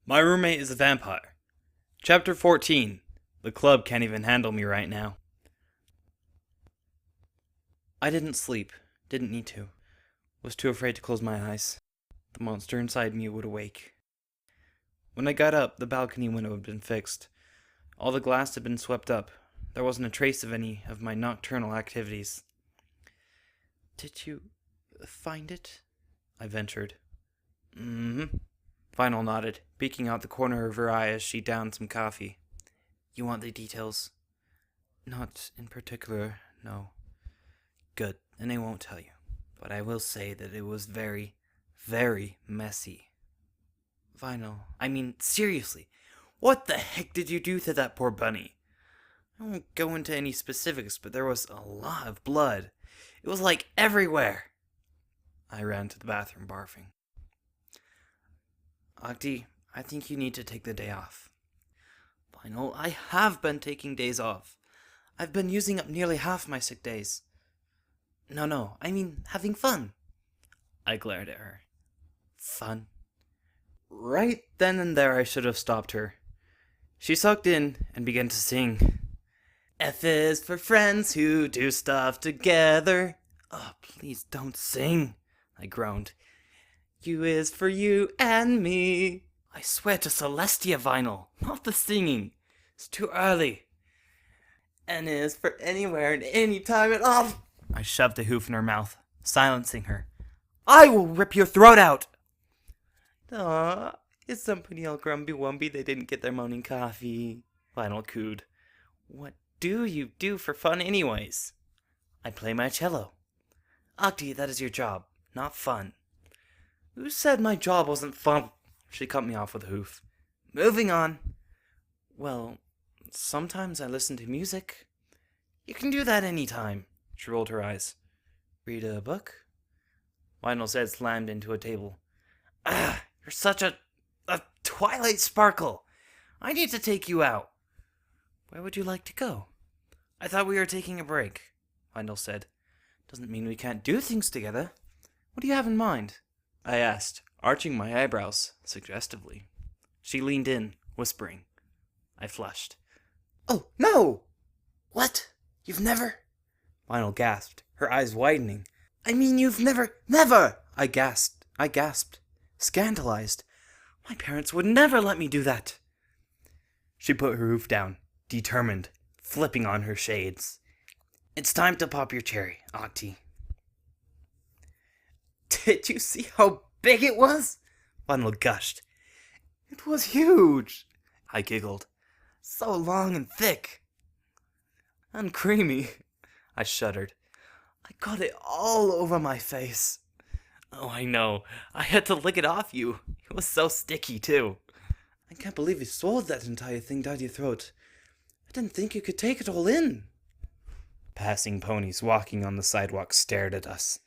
My roommate is a vampire. Chapter 14. The club can't even handle me right now. I didn't sleep. Didn't need to. Was too afraid to close my eyes. The monster inside me would awake. When I got up, the balcony window had been fixed. All the glass had been swept up. There wasn't a trace of any of my nocturnal activities. "Did you find it?" I ventured. "Mm-hmm." Vinyl nodded, peeking out the corner of her eye as she downed some coffee. "You want the details?" "Not in particular, no." "Good, then I won't tell you. But I will say that it was very, very messy." "Vinyl, I mean, seriously, what the heck did you do to that poor bunny?" "I won't go into any specifics, but there was a lot of blood. It was like everywhere." I ran to the bathroom, barfing. "Agdi, I think you need to take the day off." "Vinyl, I have been taking days off. I've been using up nearly half my sick days." No, I mean having fun." I glared at her. "Fun?" Right then and there I should have stopped her. She sucked in and began to sing. "F is for friends who do stuff together." "Oh, please don't sing," I groaned. "U is for you and me." I swear to Celestia, Vinyl, not the singing. It's too early. "N is for anywhere and any time at all." I shoved the hoof in her mouth, silencing her. "I will rip your throat out." "Aw, is somebody all grumpy wumpy they didn't get their morning coffee?" Vinyl cooed. "What do you do for fun anyways?" "I play my cello." "Agdi, that is your job, not fun." "Who said my job wasn't fun?" She cut me off with a hoof. "Moving on." "Well, sometimes I listen to music." "You can do that any time." She rolled her eyes. "Read a book?" Vinyl head slammed into a table. "Ah, you're such a twilight sparkle. I need to take you out." "Where would you like to go?" "I thought we were taking a break," Vinyl said. "Doesn't mean we can't do things together. What do you have in mind?" I asked, arching my eyebrows suggestively. She leaned in, whispering. I flushed. "Oh, no!" "What? You've never—" Vinyl gasped, her eyes widening. "I mean, you've never—" I gasped, scandalized. "My parents would never let me do that." She put her hoof down, determined, flipping on her shades. "It's time to pop your cherry, Auntie." "Did you see how big it was?" Vinyl gushed. "It was huge." I giggled. "So long and thick." "And creamy." I shuddered. "I got it all over my face." "Oh, I know. I had to lick it off you. It was so sticky, too." "I can't believe you swallowed that entire thing down your throat. I didn't think you could take it all in." Passing ponies walking on the sidewalk stared at us,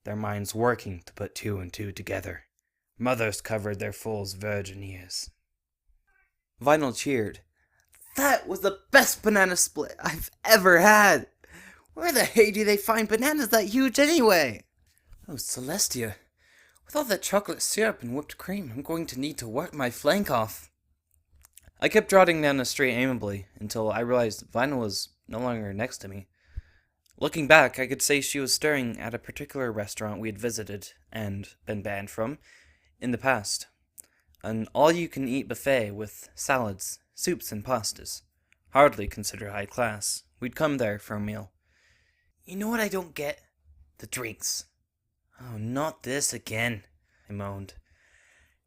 their minds working to put two and two together. Mothers covered their foals' virgin ears. Vinyl cheered. "That was the best banana split I've ever had. Where the hey do they find bananas that huge anyway?" "Oh, Celestia, with all that chocolate syrup and whipped cream, I'm going to need to work my flank off." I kept trotting down the street aimlessly until I realized Vinyl was no longer next to me. Looking back, I could say she was staring at a particular restaurant we had visited and been banned from in the past. An all-you-can-eat buffet with salads, soups, and pastas. Hardly considered high class. We'd come there for a meal. "You know what I don't get? The drinks." "Oh, not this again," I moaned.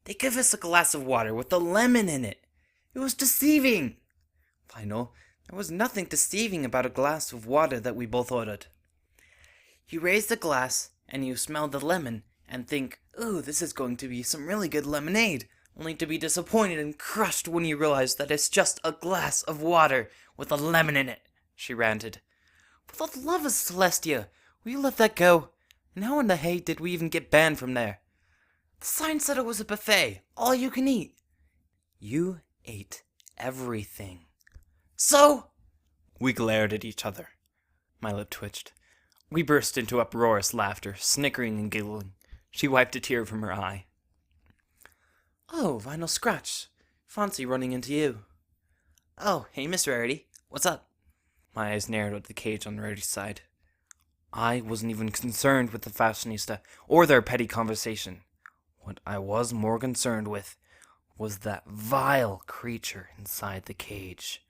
"They give us a glass of water with a lemon in it. It was deceiving." "Vinyl, there was nothing deceiving about a glass of water that we both ordered." "You raise the glass, and you smell the lemon, and think, ooh, this is going to be some really good lemonade, only to be disappointed and crushed when you realize that it's just a glass of water with a lemon in it," she ranted. "For the love of Celestia, will you let that go? And how in the hay did we even get banned from there? The sign said it was a buffet, all you can eat." "You ate everything." "So?" We glared at each other. My lip twitched. We burst into uproarious laughter, snickering and giggling. She wiped a tear from her eye. Oh, Vinyl Scratch. Fancy running into you. Oh, hey, Miss Rarity. What's up? My eyes narrowed at the cage on Rarity's side. I wasn't even concerned with the fashionista or their petty conversation. What I was more concerned with was that vile creature inside the cage.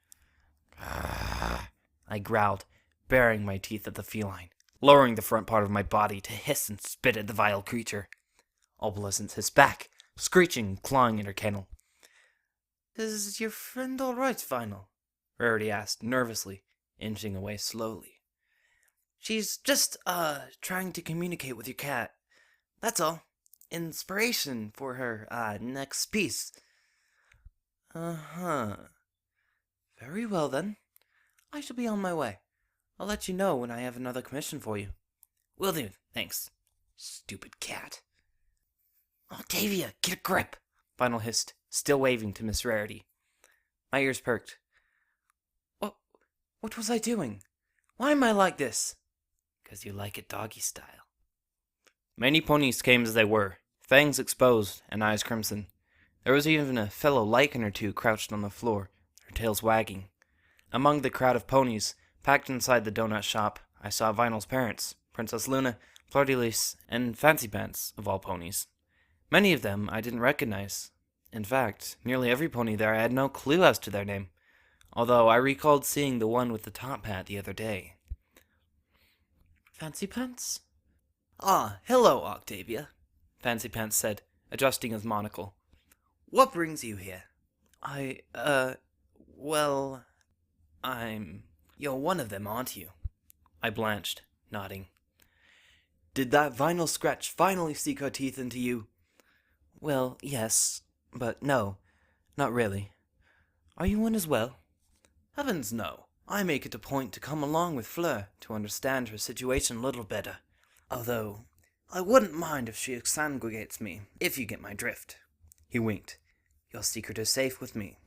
I growled, baring my teeth at the feline, lowering the front part of my body to hiss and spit at the vile creature. Opalescence hissed back, screeching and clawing at her kennel. Is your friend all right, Vinyl? Rarity asked nervously, inching away slowly. She's just, trying to communicate with your cat. That's all. Inspiration for her, next piece. Uh-huh. Very well, then. I shall be on my way. I'll let you know when I have another commission for you. Will do, thanks. Stupid cat. Octavia, get a grip! Vinyl hissed, still waving to Miss Rarity. My ears perked. What was I doing? Why am I like this? 'Cause you like it doggy style. Many ponies came as they were, fangs exposed and eyes crimson. There was even a fellow lichen or two crouched on the floor, their tails wagging. Among the crowd of ponies, packed inside the donut shop, I saw Vinyl's parents, Princess Luna, Fleur-de-Lis, and Fancy Pants, of all ponies. Many of them I didn't recognize. In fact, nearly every pony there I had no clue as to their name, although I recalled seeing the one with the top hat the other day. Fancy Pants? Ah, hello, Octavia, Fancy Pants said, adjusting his monocle. What brings you here? You're one of them, aren't you? I blanched, nodding. Did that Vinyl Scratch finally sink her teeth into you? Well, yes, but no, not really. Are you one as well? Heavens, no. I make it a point to come along with Fleur to understand her situation a little better. Although, I wouldn't mind if she exsanguinates me, if you get my drift. He winked. Your secret is safe with me.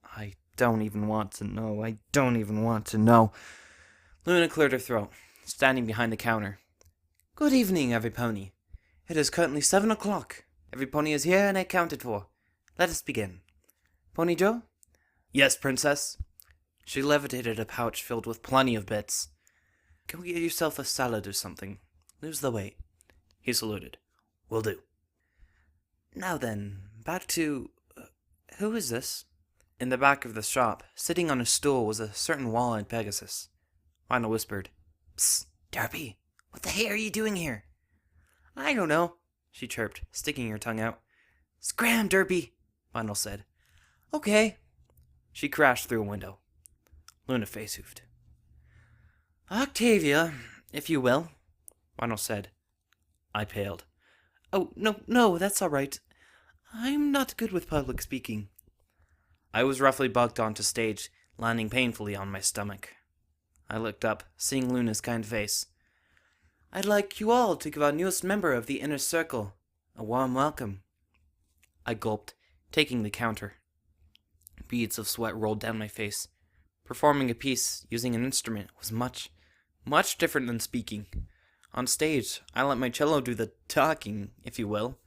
I don't even want to know. Luna cleared her throat, standing behind the counter. Good evening, every pony. It is currently 7 o'clock. Every pony is here and accounted for. Let us begin. Pony Joe? Yes, Princess. She levitated a pouch filled with plenty of bits. Go get yourself a salad or something. Lose the weight. He saluted. Will do. Now then, back to... who is this? In the back of the shop, sitting on a stool, was a certain wall-eyed Pegasus. Vinyl whispered. Psst, Derpy, what the hell are you doing here? I don't know, she chirped, sticking her tongue out. Scram, Derpy, Vinyl said. Okay. She crashed through a window. Luna face-hoofed. Octavia, if you will, Vinyl said. I paled. Oh, no, that's all right. I'm not good with public speaking. I was roughly bucked onto stage, landing painfully on my stomach. I looked up, seeing Luna's kind face. I'd like you all to give our newest member of the inner circle a warm welcome. I gulped, taking the counter. Beads of sweat rolled down my face. Performing a piece using an instrument was much different than speaking. On stage, I let my cello do the talking, if you will.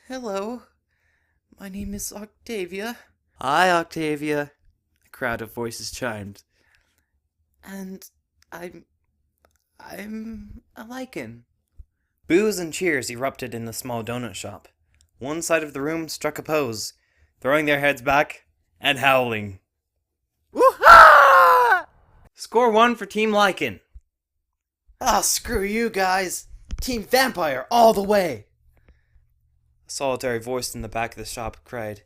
Hello. My name is Octavia. Hi, Octavia. A crowd of voices chimed. And I'm a lichen. Boos and cheers erupted in the small donut shop. One side of the room struck a pose, throwing their heads back and howling. Woo-ha! Score 1 for Team Lichen. Ah, screw you guys. Team Vampire all the way. A solitary voice in the back of the shop cried.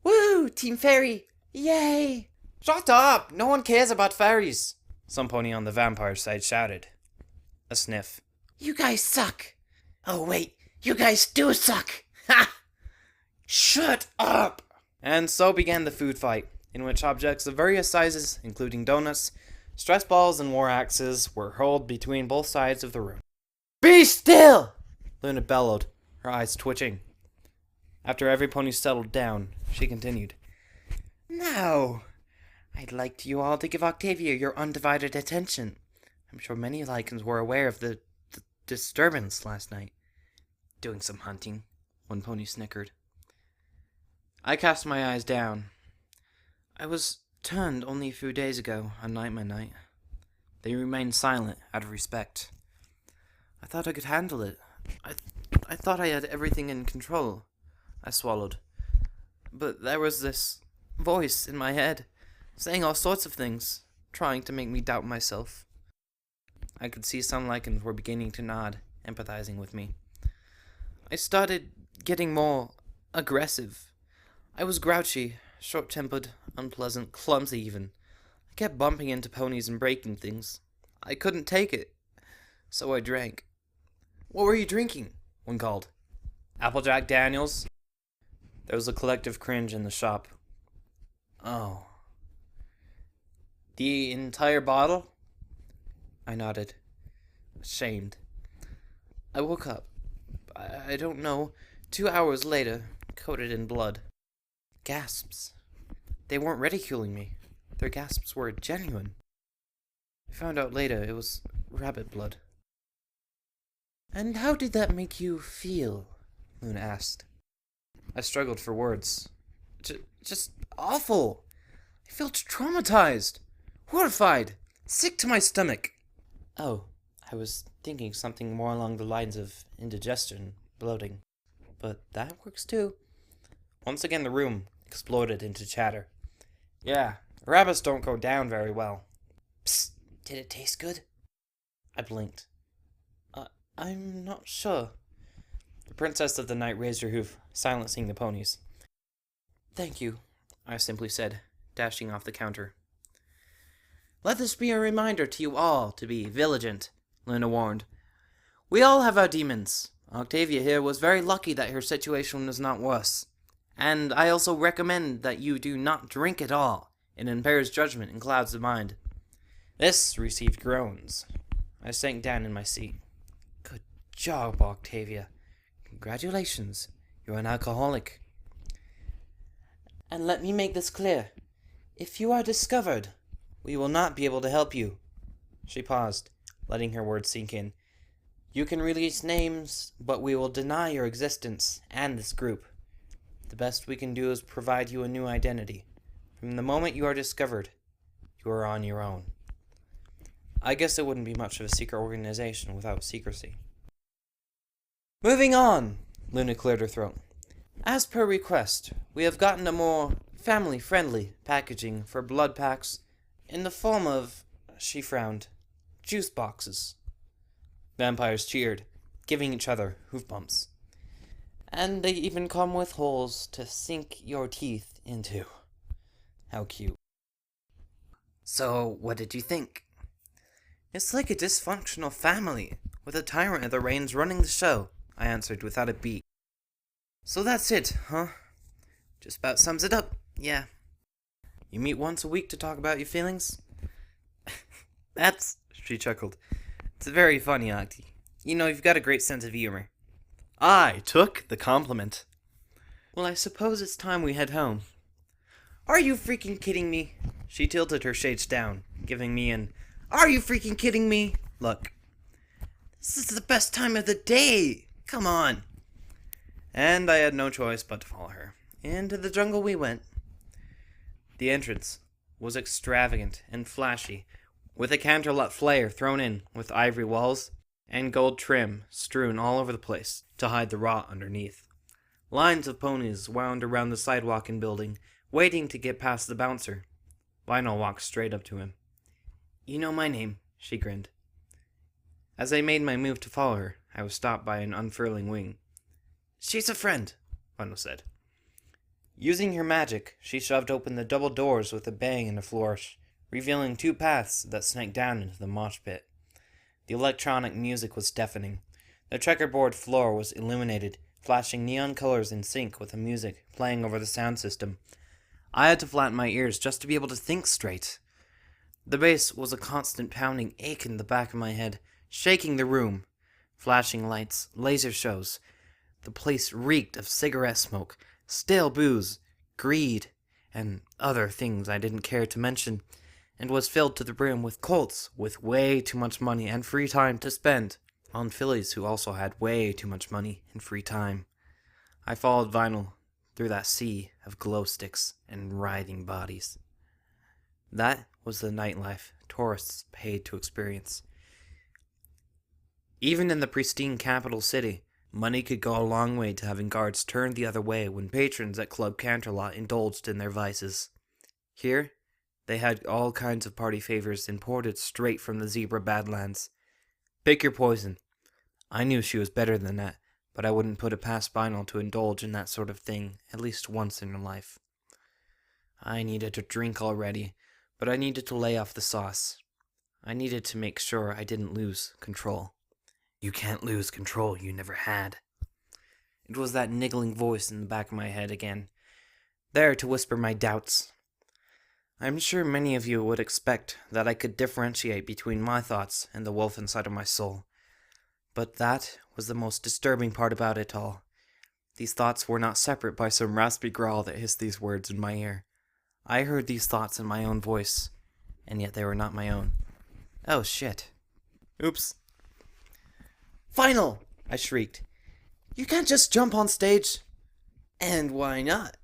Woo, Team Fairy. Yay. Shut up. No one cares about fairies. Some pony on the vampire side shouted. A sniff. You guys suck. Oh, wait. You guys do suck. Ha! Shut up. And so began the food fight, in which objects of various sizes, including donuts, stress balls, and war axes, were hurled between both sides of the room. Be still! Luna bellowed, her eyes twitching. After every pony settled down, she continued. Now, I'd like you all to give Octavia your undivided attention. I'm sure many lichens were aware of the disturbance last night. Doing some hunting, one pony snickered. I cast my eyes down. I was turned only a few days ago on Night My Night. They remained silent out of respect. I thought I could handle it. I thought I had everything in control. I swallowed. But there was this voice in my head, saying all sorts of things, trying to make me doubt myself. I could see some lichens were beginning to nod, empathizing with me. I started getting more aggressive. I was grouchy, short-tempered, unpleasant, clumsy even. I kept bumping into ponies and breaking things. I couldn't take it, so I drank. "What were you drinking?" one called. "Applejack Daniels." There was a collective cringe in the shop. "Oh. The entire bottle?" I nodded, ashamed. I woke up. I don't know, 2 hours later, coated in blood. Gasps. They weren't ridiculing me. Their gasps were genuine. I found out later it was rabbit blood. "And how did that make you feel?" Luna asked. I struggled for words. Just awful. I felt traumatized, horrified, sick to my stomach. Oh, I was thinking something more along the lines of indigestion, bloating. But that works too. Once again the room exploded into chatter. "Yeah, rabbits don't go down very well." "Psst, did it taste good?" I blinked. I'm not sure." The princess of the night raised her hoof, silencing the ponies. "Thank you," I simply said, dashing off the counter. "Let this be a reminder to you all to be vigilant," Luna warned. "We all have our demons. Octavia here was very lucky that her situation was not worse. And I also recommend that you do not drink at all. It impairs judgment and clouds the mind." This received groans. I sank down in my seat. "Good job, Octavia. Congratulations. You're an alcoholic." "And let me make this clear. If you are discovered, we will not be able to help you." She paused, letting her words sink in. "You can release names, but we will deny your existence and this group. The best we can do is provide you a new identity. From the moment you are discovered, you are on your own." I guess it wouldn't be much of a secret organization without secrecy. "Moving on," Luna cleared her throat. "As per request, we have gotten a more family-friendly packaging for blood packs in the form of," she frowned, "juice boxes." Vampires cheered, giving each other hoof bumps. "And they even come with holes to sink your teeth into." How cute. "So, what did you think?" "It's like a dysfunctional family, with a tyrant at the reins running the show," I answered without a beat. "So that's it, huh? Just about sums it up, yeah. You meet once a week to talk about your feelings?" She chuckled. "It's very funny, Octi. You know, you've got a great sense of humor." I took the compliment. "Well, I suppose it's time we head home." "Are you freaking kidding me?" She tilted her shades down, giving me an "Are you freaking kidding me?" look. "This is the best time of the day. Come on." And I had no choice but to follow her. Into the jungle we went. The entrance was extravagant and flashy, with a canterlot flare thrown in with ivory walls and gold trim strewn all over the place to hide the rot underneath. Lines of ponies wound around the sidewalk and building, waiting to get past the bouncer. Lionel walked straight up to him. "You know my name," she grinned. As I made my move to follow her, I was stopped by an unfurling wing. "She's a friend," Lionel said. Using her magic, she shoved open the double doors with a bang and a flourish, revealing 2 paths that snaked down into the mosh pit. The electronic music was deafening. The checkerboard floor was illuminated, flashing neon colors in sync with the music playing over the sound system. I had to flatten my ears just to be able to think straight. The bass was a constant pounding ache in the back of my head, shaking the room. Flashing lights, laser shows. The place reeked of cigarette smoke, stale booze, greed, and other things I didn't care to mention, and was filled to the brim with colts with way too much money and free time to spend on fillies who also had way too much money and free time. I followed Vinyl through that sea of glow sticks and writhing bodies. That was the nightlife tourists paid to experience. Even in the pristine capital city, money could go a long way to having guards turn the other way when patrons at Club Canterlot indulged in their vices. Here, they had all kinds of party favors imported straight from the Zebra Badlands. Pick your poison. I knew she was better than that, but I wouldn't put it past Vinyl to indulge in that sort of thing at least once in her life. I needed to drink already, but I needed to lay off the sauce. I needed to make sure I didn't lose control. You can't lose control you never had. It was that niggling voice in the back of my head again, there to whisper my doubts. I'm sure many of you would expect that I could differentiate between my thoughts and the wolf inside of my soul. But that was the most disturbing part about it all. These thoughts were not separate by some raspy growl that hissed these words in my ear. I heard these thoughts in my own voice, and yet they were not my own. Oh shit. Oops. Final! I shrieked. You can't just jump on stage. And why not?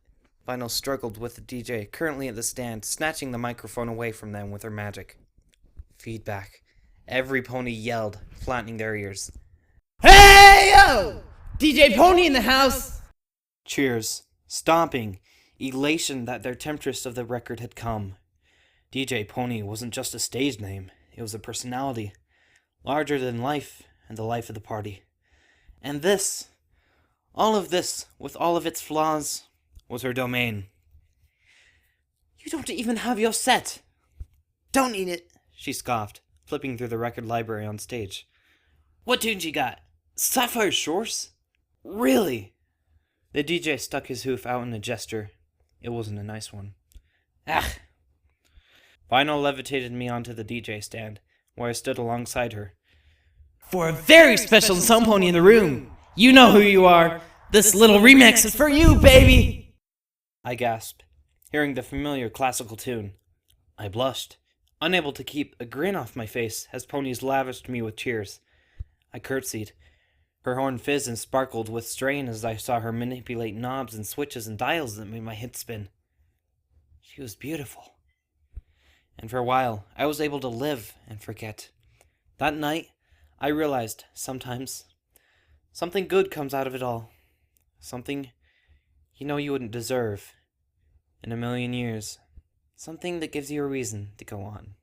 Vinyl struggled with the DJ currently at the stand, snatching the microphone away from them with her magic. Feedback. Every pony yelled, flattening their ears. Hey yo! DJ Pony in the house! Cheers. Stomping. Elation that their temptress of the record had come. DJ Pony wasn't just a stage name, it was a personality. Larger than life, and the life of the party. And this, all of this, with all of its flaws, was her domain. You don't even have your set. Don't need it. She scoffed, flipping through the record library on stage. What tunes you got? Sapphire Shores? Really? The DJ stuck his hoof out in a gesture. It wasn't a nice one. Ah. Vinyl levitated me onto the DJ stand, where I stood alongside her. For a very special Some Pony in the room. You know who you are. This little remix is for you, baby. I gasped, hearing the familiar classical tune. I blushed, unable to keep a grin off my face as ponies lavished me with cheers. I curtsied. Her horn fizzed and sparkled with strain as I saw her manipulate knobs and switches and dials that made my head spin. She was beautiful. And for a while, I was able to live and forget. That night, I realized, sometimes, something good comes out of it all. Something you know you wouldn't deserve in a million years. Something that gives you a reason to go on.